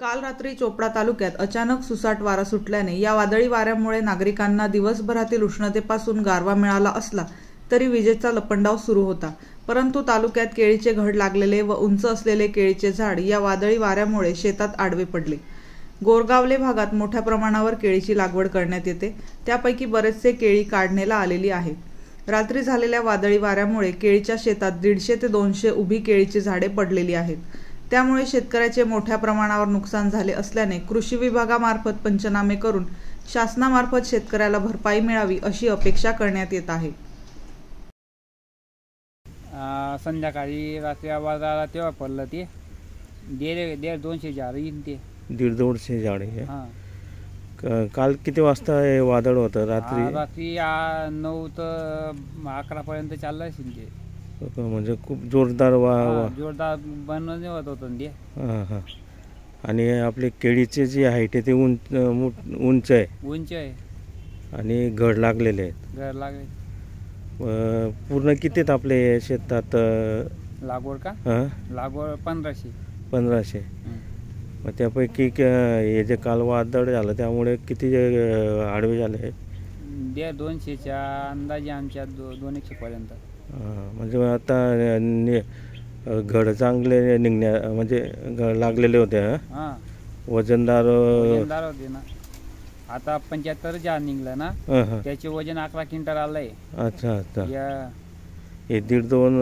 काल रात्री चोपडा तालुक्यात अचानक सुसाट वारा सुटल्याने या वादळी वाऱ्यामुळे नागरिकांना दिवसभरातील उष्णतेपासून गारवा मिळाला असला तरी विजेचा लपंडाव सुरू होता। परंतु तालुक्यात केळीचे घड लागलेले व उंच असलेले केळीचे झाड या वादळी वाऱ्यामुळे शेतात आडवे पडले। गोरगावले भागात मोठ्या प्रमाणावर केळीची लागवड करण्यात येते, त्यापैकी बरेचसे केळी काढणीला आलेली आहे। रात्री झालेल्या वादळी वाऱ्यामुळे केळीच्या शेतात 150 ते 200 उभी केळीची झाडे पडलेली आहेत। त्यामुळे शेतकऱ्याचे मोठ्या प्रमाणावर नुकसान झाले असल्याने कृषी विभागामार्फत पंचनामे करून शासनामार्फत शेतकऱ्याला भरपाई मिळावी अशी अपेक्षा करण्यात येत आहे। संध्याकाळी रात्री आवाज आला तेव्हा पडलं ते 150-200 झाड येईन ते 150-200 झाडे। हां, काल किती वाजता हे वादळ होतं? रात्री 9 ते 11 पर्यंत चाललं असेल ते। म्हणजे खूप जोरदार जोरदार बनवणे होत होतं ते। हां हां। आणि आपले केळीचे जी हाईट आहे ते उंच आहे आणि घड लागलेले आहेत। घर लागले पूर्ण किती आहेत आपले शेतात लागवड का? हां, लागवड 1500। मग त्यापैकी हे जे काल वादळ झालं त्यामुळे किती आडवे झाले? 200च्या अंदाजे आमच्या 200 पर्यंत। म्हणजे आता घड चांगले म्हणजे लागलेले होते। हां, वजनदार होते ना। आता 75 झाड निघलं ना, त्याचे वजन 11 क्विंटल आलंय। अच्छा अच्छा। हे 1.5-2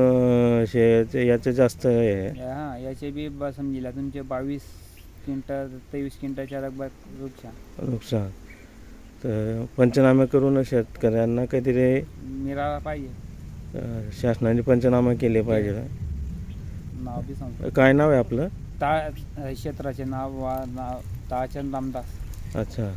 याचे जास्त आहे। हां, याचे बी समजिला तुमचे 22 क्विंटल 23 क्विंटलच्या नुकसान। तर पंचनामे करून शेतकऱ्यांना काहीतरी मिळाला पाहिजे। शासनाने पंचनामा केले पाहिजे। नाव बी सांगतो। काय नाव आहे आपलं? क्षेत्राचे नाव ताळचंद रामदास। अच्छा।